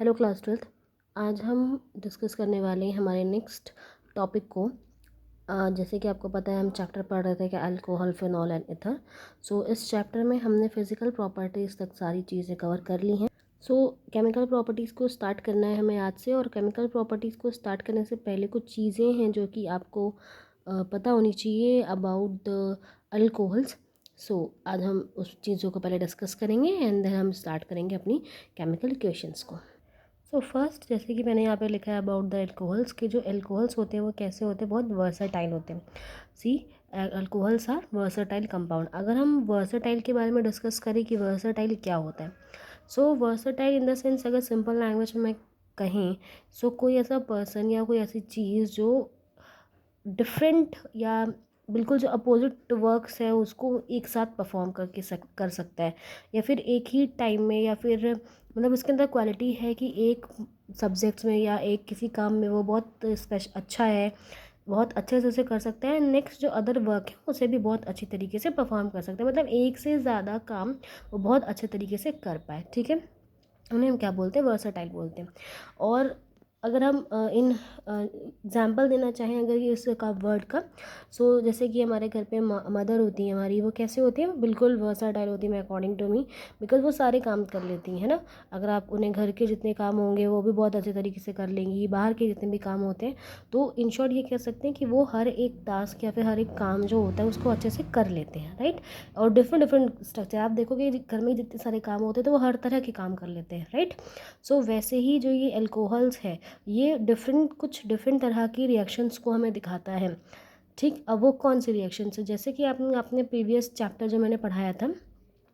Hello class 12th। आज हम discuss करने वाले हैं हमारे नेक्स्ट टॉपिक को। जैसे कि आपको पता है हम चैप्टर पढ़ रहे थे कि अल्कोहल, फिनॉल एंड ईथर। सो इस चैप्टर में हमने फिज़िकल प्रॉपर्टीज़ तक सारी चीज़ें कवर कर ली हैं। सो केमिकल प्रॉपर्टीज़ को स्टार्ट करना है हमें आज से। और केमिकल प्रॉपर्टीज़ को स्टार्ट करने से पहले कुछ चीज़ें हैं जो कि आपको पता होनी चाहिए अबाउट द अल्कोहल्स। सो आज हम उस चीज़ों को पहले डिस्कस करेंगे एंड देन हम स्टार्ट करेंगे अपनी केमिकल इक्वेशंस को। सो फर्स्ट, जैसे कि मैंने यहाँ पे लिखा है अबाउट द एल्कोहल्स, के जो एल्कोहल्स होते हैं वो कैसे होते हैं, बहुत वर्सटाइल होते हैं। सी, एल्कोहल्स आर वर्सटाइल कंपाउंड। अगर हम वर्सटाइल के बारे में डिस्कस करें कि वर्सटाइल क्या होता है, सो वर्सटाइल इन द सेंस, अगर सिंपल लैंग्वेज में कहें, सो कोई ऐसा पर्सन या कोई ऐसी चीज़ जो डिफरेंट या बिल्कुल जो अपोजिट वर्क्स है उसको एक साथ परफॉर्म कर सकता है, या फिर एक ही टाइम में, या फिर मतलब उसके अंदर क्वालिटी है कि एक सब्जेक्ट्स में या एक किसी काम में वो बहुत अच्छा है, बहुत अच्छे से उसे कर सकता है। नेक्स्ट जो अदर वर्क है उसे भी बहुत अच्छी तरीके से परफॉर्म कर सकता है, मतलब एक से ज़्यादा काम वो बहुत अच्छे तरीके से कर पाए। ठीक है, उन्हें हम क्या बोलते हैं, वर्सटाइल बोलते हैं। और अगर हम इन एग्ज़ाम्पल देना चाहें अगर ये इसका वर्ड का, सो जैसे कि हमारे घर पे मदर होती हैं हमारी, वो कैसे होती हैं, बिल्कुल वर्सटाइल होती है अकॉर्डिंग टू मी, बिकॉज वो सारे काम कर लेती हैं, है ना। अगर आप उन्हें घर के जितने काम होंगे वो भी बहुत अच्छे तरीके से कर लेंगी, बाहर के जितने भी काम होते हैं, तो इन शॉर्ट ये कह सकते हैं कि वो हर एक टास्क या फिर हर एक काम जो होता है उसको अच्छे से कर लेते हैं, राइट। और डिफरेंट डिफरेंट स्ट्रक्चर आप देखोगे घर में जितने सारे काम होते हैं तो वो हर तरह के काम कर लेते हैं, राइट। सो वैसे ही जो ये अल्कोहल्स है ये कुछ डिफरेंट तरह की रिएक्शंस को हमें दिखाता है। ठीक, अब वो कौन सी रिएक्शंस है, जैसे कि आपने अपने प्रीवियस चैप्टर जो मैंने पढ़ाया था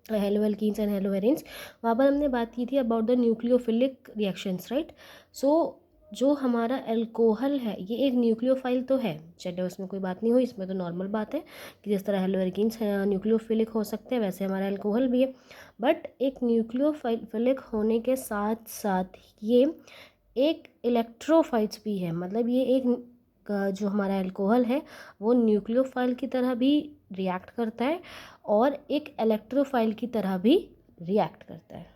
haloalkanes and haloarenes, वहाँ पर हमने बात की थी about the nucleophilic reactions, right. So जो हमारा अल्कोहल है ये एक न्यूक्लियोफाइल तो है, चलिए उसमें कोई बात नहीं हुई, इसमें तो नॉर्मल बात है कि जिस तरह हेलो एल्कीन्स न्यूक्लियोफिलिक हो सकते हैं वैसे हमारा अल्कोहल भी है। बट एक न्यूक्लियोफिलिक होने के साथ साथ ये एक इलेक्ट्रोफाइल्स भी है, मतलब ये एक जो हमारा अल्कोहल है वो न्यूक्लियोफाइल की तरह भी रिएक्ट करता है और एक इलेक्ट्रोफाइल की तरह भी रिएक्ट करता है।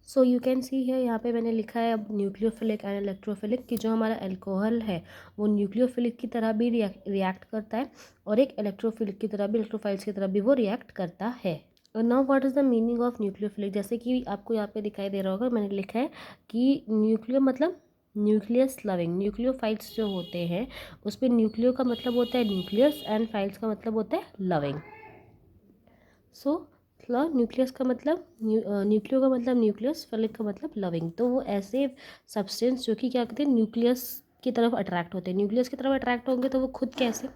सो यू कैन सी है, यहाँ पे मैंने लिखा है अब न्यूक्लियोफिलिक एंड इलेक्ट्रोफिलिक, कि जो हमारा अल्कोहल है वो न्यूक्लियोफिलिक की तरह भी रिएक्ट करता है और एक इलेक्ट्रोफिलिक की तरह भी, इलेक्ट्रोफाइल्स की तरह भी वो रिएक्ट करता है। Now what is the meaning of nucleophilic, जैसे कि आपको यहाँ पे दिखाई दे रहा होगा मैंने लिखा है कि न्यूक्लियो मतलब न्यूक्लियस लविंग। न्यूक्लियोफाइल्स जो होते हैं उस पर न्यूक्लियो का मतलब होता है न्यूक्लियस एंड फाइल्स का मतलब होता है लविंग। सो न्यूक्लियस का मतलब न्यूक्लियो का मतलब न्यूक्लियस, फिलिक का मतलब लविंग। तो वो ऐसे सब्सटेंस जो कि क्या कहते हैं न्यूक्लियस की तरफ अट्रैक्ट होते हैं, न्यूक्लियस की तरफ अट्रैक्ट होंगे तो वो खुद कैसे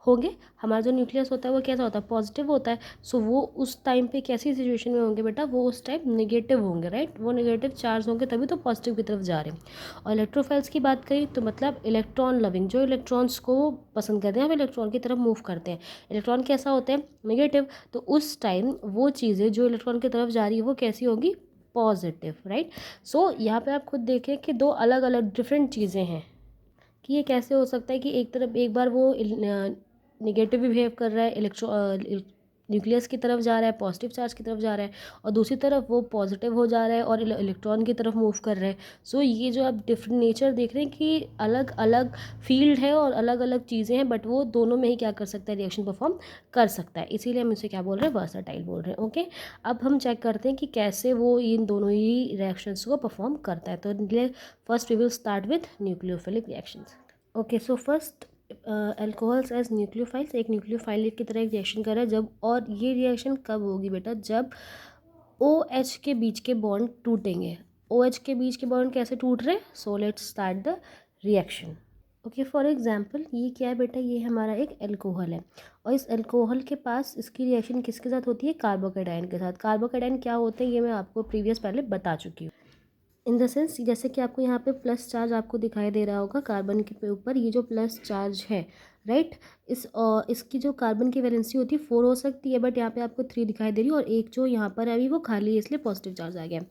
होंगे, हमारा जो न्यूक्लियस होता है वो कैसा होता है, पॉजिटिव होता है। सो वो उस टाइम पे कैसी सिचुएशन में होंगे बेटा, वो उस टाइम नेगेटिव होंगे, राइट। वो नेगेटिव चार्ज होंगे तभी तो पॉजिटिव की तरफ जा रहे हैं। और इलेक्ट्रोफाइल्स की बात करें तो मतलब इलेक्ट्रॉन लविंग, जो इलेक्ट्रॉन्स को पसंद करते हैं, हम इलेक्ट्रॉन की तरफ मूव करते हैं। इलेक्ट्रॉन कैसा होता है, नेगेटिव, तो उस टाइम वो चीज़ें जो इलेक्ट्रॉन की तरफ जा रही है वो कैसी होगी, पॉजिटिव, राइट। सो यहाँ पे आप खुद देखें कि दो अलग अलग डिफरेंट चीज़ें हैं कि ये कैसे हो सकता है कि एक तरफ एक बार वो निगेटिव बिहेव कर रहा है, न्यूक्लियस की तरफ जा रहा है, पॉजिटिव चार्ज की तरफ जा रहा है, और दूसरी तरफ वो पॉजिटिव हो जा रहा है और इलेक्ट्रॉन की तरफ मूव कर रहा है। सो ये जो आप डिफरेंट नेचर देख रहे हैं कि अलग अलग फील्ड है और अलग अलग चीज़ें हैं, बट वो दोनों में ही क्या कर सकता है, रिएक्शन परफॉर्म कर सकता है, इसीलिए हम इसे क्या बोल रहे हैं, वर्सटाइल बोल रहे हैं। ओके, अब हम चेक करते हैं कि कैसे वो इन दोनों ही रिएक्शंस को परफॉर्म करता है। तो first we will start with nucleophilic reactions. Okay, so first alcohols as nucleophiles, एक न्यूक्लियोफाइल की तरह एक रिएक्शन कर रहा है जब, और ये रिएक्शन कब होगी बेटा, जब OH के बीच के बॉन्ड टूटेंगे। OH के बीच के बॉन्ड कैसे टूट रहे हैं, so let's start the reaction. Okay, for example ये क्या है बेटा, ये हमारा एक अल्कोहल है और इस अल्कोहल के पास इसकी रिएक्शन किसके साथ होती है, कार्बोकेटाइन के साथ। कार्बोकेटाइन क्या होते हैं ये मैं आपको प्रीवियस पहले बता चुकी हूँ। इन द सेंस जैसे कि आपको यहाँ पे प्लस चार्ज आपको दिखाई दे रहा होगा कार्बन के ऊपर, ये जो प्लस चार्ज है, राइट। इसकी जो कार्बन की वैलेंसी होती है 4 हो सकती है, बट यहाँ पे आपको 3 दिखाई दे रही है, और एक जो यहाँ पर है अभी वो खाली है इसलिए पॉजिटिव चार्ज आ गया।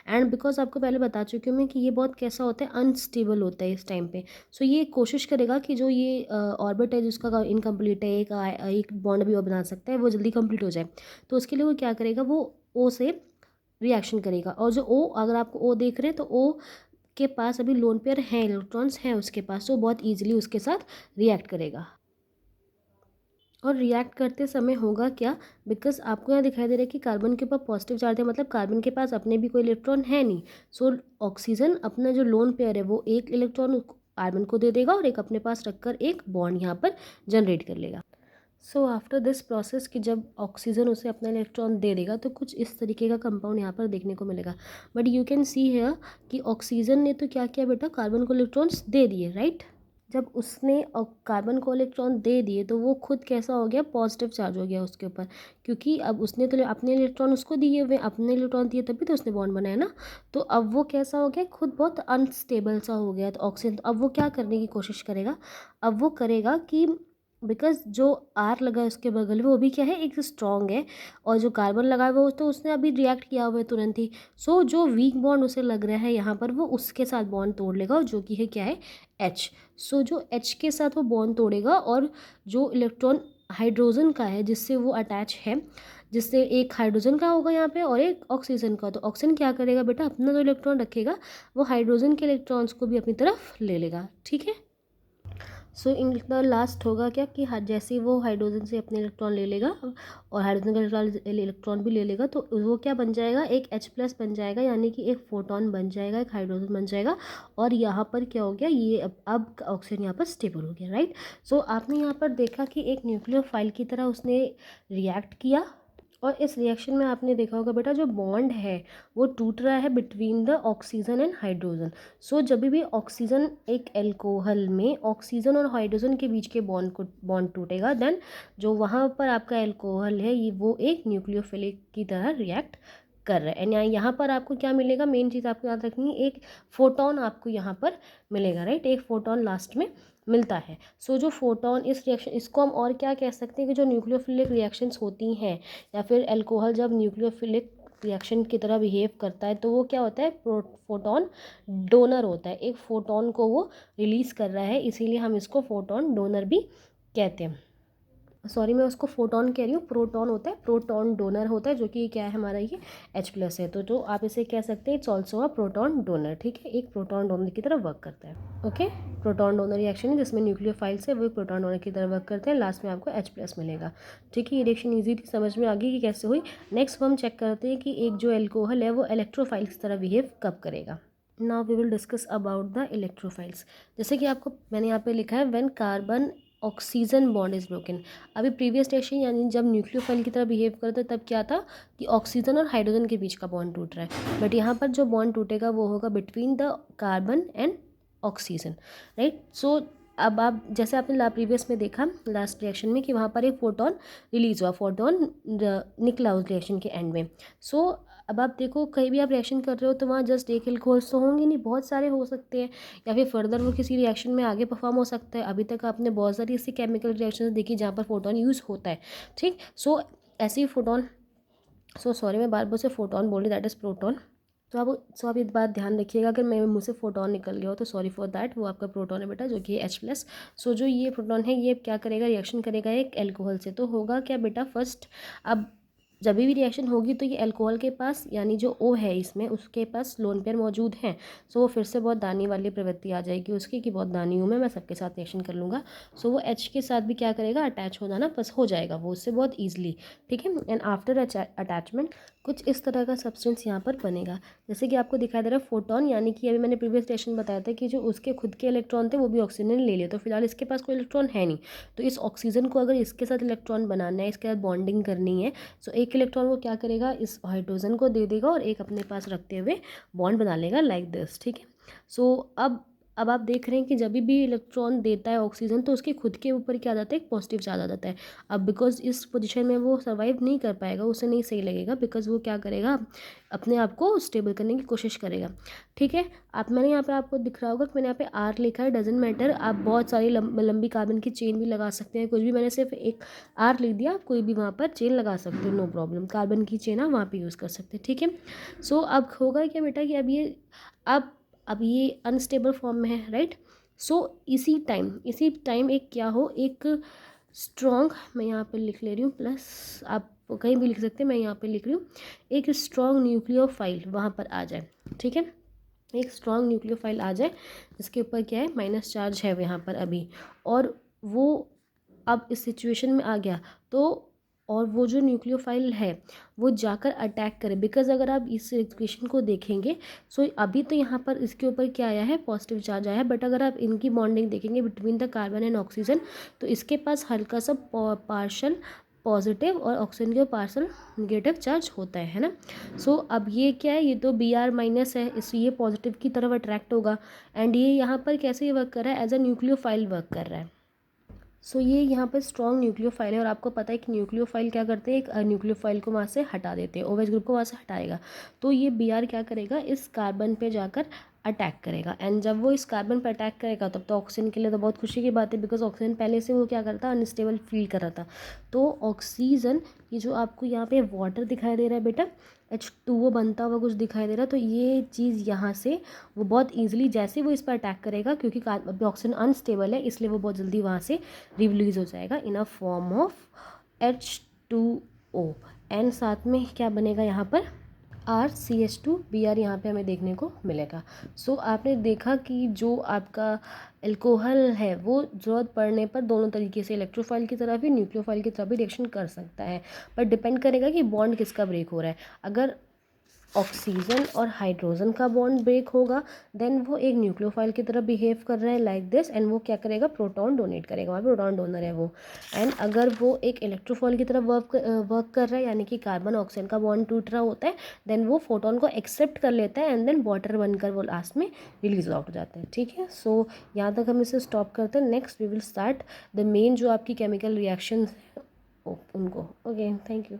एंड बिकॉज आपको पहले बता चुकी हूँ मैं कि ये बहुत कैसा होता है, अनस्टेबल होता है इस टाइम पे। सो ये कोशिश करेगा कि जो ये ऑर्बिट है जिसका इनकम्प्लीट है, एक बॉन्ड भी और बना सकता है, वो जल्दी कंप्लीट हो जाए। तो उसके लिए वो क्या करेगा, वो ओ से रिएक्शन करेगा, और जो ओ, अगर आपको ओ देख रहे हैं तो ओ के पास अभी लोन पेयर हैं, इलेक्ट्रॉन्स हैं उसके पास, तो बहुत ईजिली उसके साथ रिएक्ट करेगा। और रिएक्ट करते समय होगा क्या, बिकॉज आपको यहाँ दिखाई दे रहा है कि कार्बन के ऊपर पॉजिटिव चार्ज है, मतलब कार्बन के पास अपने भी कोई इलेक्ट्रॉन है नहीं। सो ऑक्सीजन अपना जो लोन पेयर है वो एक इलेक्ट्रॉन कार्बन को दे देगा और एक अपने पास रखकर एक बॉन्ड यहाँ पर जनरेट कर लेगा। सो आफ्टर दिस प्रोसेस कि जब ऑक्सीजन उसे अपना इलेक्ट्रॉन दे देगा तो कुछ इस तरीके का कंपाउंड यहाँ पर देखने को मिलेगा। But you can see here कि ऑक्सीजन ने तो क्या किया बेटा, कार्बन को इलेक्ट्रॉन्स दे दिए, राइट। जब उसने कार्बन को इलेक्ट्रॉन दे दिए तो वो खुद कैसा हो गया, पॉजिटिव चार्ज हो गया उसके ऊपर, क्योंकि अब उसने तो अपने इलेक्ट्रॉन उसको दिए हुए, अपने इलेक्ट्रॉन दिए तभी तो उसने बॉन्ड बनाया ना। तो अब वो कैसा हो गया, खुद बहुत अनस्टेबल सा हो गया। तो ऑक्सीजन अब वो क्या करने की कोशिश करेगा, अब वो करेगा कि बिकॉज जो आर लगा है उसके बगल में वो भी क्या है, एक स्ट्रॉन्ग है, और जो कार्बन लगा है वो तो उसने अभी रिएक्ट किया हुआ है तुरंत ही। सो जो वीक बॉन्ड उसे लग रहा है यहाँ पर वो उसके साथ बॉन्ड तोड़ लेगा, और जो कि है क्या है, एच। सो जो एच के साथ वो बॉन्ड तोड़ेगा और जो इलेक्ट्रॉन हाइड्रोजन का है जिससे वो अटैच है, जिससे एक हाइड्रोजन का होगा यहाँ पे और एक ऑक्सीजन का, तो ऑक्सीजन क्या करेगा बेटा, अपना जो इलेक्ट्रॉन रखेगा वो हाइड्रोजन के इलेक्ट्रॉन्स को भी अपनी तरफ ले लेगा, ठीक है। सो इन द लास्ट होगा क्या कि जैसे ही वो हाइड्रोजन से अपने इलेक्ट्रॉन ले लेगा और हाइड्रोजन का इलेक्ट्रॉन भी ले लेगा, तो वो क्या बन जाएगा, एक H+ बन जाएगा, यानी कि एक फोटोन बन जाएगा, एक हाइड्रोजन बन जाएगा। और यहाँ पर क्या हो गया, ये अब ऑक्सीजन यहाँ पर स्टेबल हो गया, राइट। सो आपने यहाँ पर देखा कि एक न्यूक्लियोफाइल की तरह उसने रिएक्ट किया, और इस रिएक्शन में आपने देखा होगा बेटा जो बॉन्ड है वो टूट रहा है between the oxygen and hydrogen. So जब भी ऑक्सीजन एक एल्कोहल में ऑक्सीजन और हाइड्रोजन के बीच के बॉन्ड टूटेगा, देन जो वहाँ पर आपका एल्कोहल है ये वो एक न्यूक्लियोफिलिक की तरह रिएक्ट कर रहा है। एंड यहाँ पर आपको क्या मिलेगा, मेन चीज़ आपको याद रखनी है, एक फोटोन आपको यहाँ पर मिलेगा, राइट, एक फोटोन लास्ट में मिलता है। सो जो फोटोन इस रिएक्शन, इसको हम और क्या कह सकते हैं कि जो न्यूक्लियोफिलिक रिएक्शंस होती हैं या फिर अल्कोहल जब न्यूक्लियोफिलिक रिएक्शन की तरह बिहेव करता है तो वो क्या होता है, फोटोन डोनर होता है, एक फोटोन को वो रिलीज़ कर रहा है, इसीलिए हम इसको फोटोन डोनर भी कहते हैं। सॉरी मैं उसको फोटोन कह रही हूँ, प्रोटॉन होता है, प्रोटॉन डोनर होता है, जो कि क्या है हमारा ये H+ है। तो जो आप इसे कह सकते हैं it's also a proton donor, ठीक है, एक प्रोटॉन डोनर की तरह वर्क करता है। ओके, प्रोटॉन डोनर रिएक्शन है जिसमें न्यूक्लियोफाइल्स है वो प्रोटॉन डोनर की तरह वर्क करते हैं, लास्ट में आपको H+ मिलेगा, ठीक है। ये रिएक्शन ईजी थी, समझ में आ गई कि कैसे हुई। नेक्स्ट हम चेक करते हैं कि एक जो एल्कोहल है वो इलेक्ट्रोफाइल्स की तरह बिहेव कब करेगा। Now we will discuss about the electrophiles. जैसे कि आपको मैंने यहाँ पे लिखा है when carbon oxygen bond is broken. अभी प्रीवियस रिएक्शन यानी जब न्यूक्लियोफाइल की तरह बिहेव करता है तब क्या था कि ऑक्सीजन और हाइड्रोजन के बीच का बॉन्ड टूट रहा है, बट यहाँ पर जो बॉन्ड टूटेगा वो होगा between the carbon and oxygen, right. So अब आप जैसे आपने प्रीवियस में देखा लास्ट रिएक्शन में कि वहाँ पर एक फोटोन रिलीज हुआ, फोटोन निकला उस रिएक्शन के एंड में। सो अब आप देखो कहीं भी आप रिएक्शन कर रहे हो तो वहाँ जस्ट एक एल्कोहल्स तो होंगे नहीं, बहुत सारे हो सकते हैं, या फिर फर्दर वो किसी रिएक्शन में आगे परफॉर्म हो सकता है। अभी तक आपने बहुत सारी ऐसी केमिकल रिएक्शन देखी जहाँ पर फोटोन यूज़ होता है, ठीक। सो ऐसे ही फोटोन, सॉरी मैं बार बार से फोटोन बोल रही, दैट इज़ प्रोटॉन। तो आप एक बात ध्यान रखिएगा, अगर मेरे मुँह से फोटोन निकल गया हो तो सॉरी फॉर दैट, वो आपका प्रोटॉन है बेटा, जो कि है H+। सो जो ये प्रोटॉन है ये क्या करेगा, रिएक्शन करेगा एक एल्कोहल से। तो होगा क्या बेटा, फर्स्ट अब जब भी रिएक्शन होगी तो ये अल्कोहल के पास यानी जो O है इसमें उसके पास लोन पेयर मौजूद हैं। सो वो फिर से बहुत दानी वाली प्रवृत्ति आ जाएगी उसकी कि बहुत दानी हूँ मैं सबके साथ रिएक्शन कर लूँगा। सो वो H के साथ भी क्या करेगा, अटैच हो जाना बस हो जाएगा वो उससे बहुत ईजिली, ठीक है। एंड आफ्टर अटैचमेंट कुछ इस तरह का सब्सटेंस यहाँ पर बनेगा, जैसे कि आपको दिखाई दे रहा है फोटोन, यानी कि अभी मैंने प्रीवियस रिएक्शन बताया था कि जो उसके खुद के इलेक्ट्रॉन थे वो भी ऑक्सीजन ने ले लिया, तो फिलहाल इसके पास कोई इलेक्ट्रॉन है नहीं। तो इस ऑक्सीजन को अगर इसके साथ इलेक्ट्रॉन बनाना है, इसके साथ बॉन्डिंग करनी है, सो एक इलेक्ट्रॉन वो क्या करेगा, इस हाइड्रोजन को दे देगा और एक अपने पास रखते हुए बॉन्ड बना लेगा लाइक दिस, ठीक है। सो अब आप देख रहे हैं कि जब भी इलेक्ट्रॉन देता है ऑक्सीजन तो उसके खुद के ऊपर क्या आ जाता है, एक पॉजिटिव चार्ज आ जाता है। अब बिकॉज इस पोजीशन में वो सर्वाइव नहीं कर पाएगा, उसे नहीं सही लगेगा, बिकॉज वो क्या करेगा, अपने आप को स्टेबल करने की कोशिश करेगा, ठीक है। आप मैंने यहाँ पे आपको दिख रहा होगा कि मैंने यहाँ पे आर लिखा है, डजेंट मैटर, आप बहुत सारी लंबी कार्बन की चेन भी लगा सकते हैं, कुछ भी, मैंने सिर्फ एक आर लिख दिया, आप कोई भी वहाँ पर चेन लगा सकते हो, नो प्रॉब्लम, कार्बन की चेन आप वहाँ पर यूज़ कर सकते हैं, ठीक है। सो अब होगा क्या बेटा कि अब ये अनस्टेबल फॉर्म में है, राइट। सो इसी टाइम एक क्या हो, एक स्ट्रॉन्ग, मैं यहाँ पे लिख ले रही हूँ प्लस, आप कहीं भी लिख सकते हैं, मैं यहाँ पे लिख रही हूँ, एक स्ट्रॉन्ग न्यूक्लियोफाइल वहाँ पर आ जाए, ठीक है। एक स्ट्रॉन्ग न्यूक्लियोफाइल आ जाए जिसके ऊपर क्या है माइनस चार्ज है यहाँ पर अभी, और वो अब इस सिचुएशन में आ गया तो, और वो जो न्यूक्लियोफाइल है वो जाकर अटैक करे, बिकॉज अगर आप इस इक्वेशन को देखेंगे सो अभी तो यहाँ पर इसके ऊपर क्या आया है पॉजिटिव चार्ज आया है, बट अगर आप इनकी बॉन्डिंग देखेंगे between the carbon and oxygen तो इसके पास हल्का सा पार्शल पॉजिटिव और ऑक्सीजन के पार्शल निगेटिव चार्ज होता है ना। सो अब ये क्या है, ये तो Br- है, इसलिए ये पॉजिटिव की तरफ अट्रैक्ट होगा, एंड ये यहाँ पर कैसे वर्क कर रहा है, एज अ न्यूक्लियोफाइल वर्क कर रहा है। सो ये यहाँ पर स्ट्रॉन्ग न्यूक्लियोफाइल है, और आपको पता है कि न्यूक्लियोफाइल क्या करते हैं, एक न्यूक्लियोफाइल को वहाँ से हटा देते हैं, OH ग्रुप को वहाँ से हटाएगा, तो ये Br क्या करेगा, इस कार्बन पे जाकर अटैक करेगा, एंड जब वो इस कार्बन पर अटैक करेगा तब तो ऑक्सीजन के लिए तो बहुत खुशी की बात है, बिकॉज ऑक्सीजन पहले से वो क्या करता है, अनस्टेबल फील कर रहा था। तो ऑक्सीजन, ये जो आपको यहाँ पे वाटर दिखाई दे रहा है बेटा, H2O बनता हुआ कुछ दिखाई दे रहा है, तो ये चीज़ यहाँ से वो बहुत ईजिली जैसे वो इस पर अटैक करेगा, क्योंकि अभी ऑक्सीजन अनस्टेबल है इसलिए वो बहुत जल्दी वहाँ से रिलीज हो जाएगा in a form of H2O, and साथ में क्या बनेगा यहाँ पर RCH2 Br यहाँ पे हमें देखने को मिलेगा। सो आपने देखा कि जो आपका एल्कोहल है वो ज़रूरत पड़ने पर दोनों तरीके से इलेक्ट्रोफाइल की तरह भी न्यूक्लियोफाइल की तरह भी रिएक्शन कर सकता है, पर डिपेंड करेगा कि बॉन्ड किसका ब्रेक हो रहा है। अगर ऑक्सीजन और हाइड्रोजन का बॉन्ड ब्रेक होगा देन वो एक न्यूक्लियोफाइल की तरह बिहेव कर रहा है लाइक दिस, एंड वो क्या करेगा, प्रोटॉन डोनेट करेगा, वहाँ प्रोटॉन डोनर है वो। एंड अगर वो एक इलेक्ट्रोफाइल की तरह वर्क कर रहा है, यानी कि कार्बन ऑक्सीजन का बॉन्ड टूट रहा होता है, देन वो फोटोन को एक्सेप्ट कर लेता है, एंड देन वाटर बनकर वो लास्ट में रिलीज आउट हो जाता है। ठीक है, सो यहाँ तक हम इसे स्टॉप करते हैं। Next we will start the main जो आपकी केमिकल रिएक्शन उनको। Okay, thank you.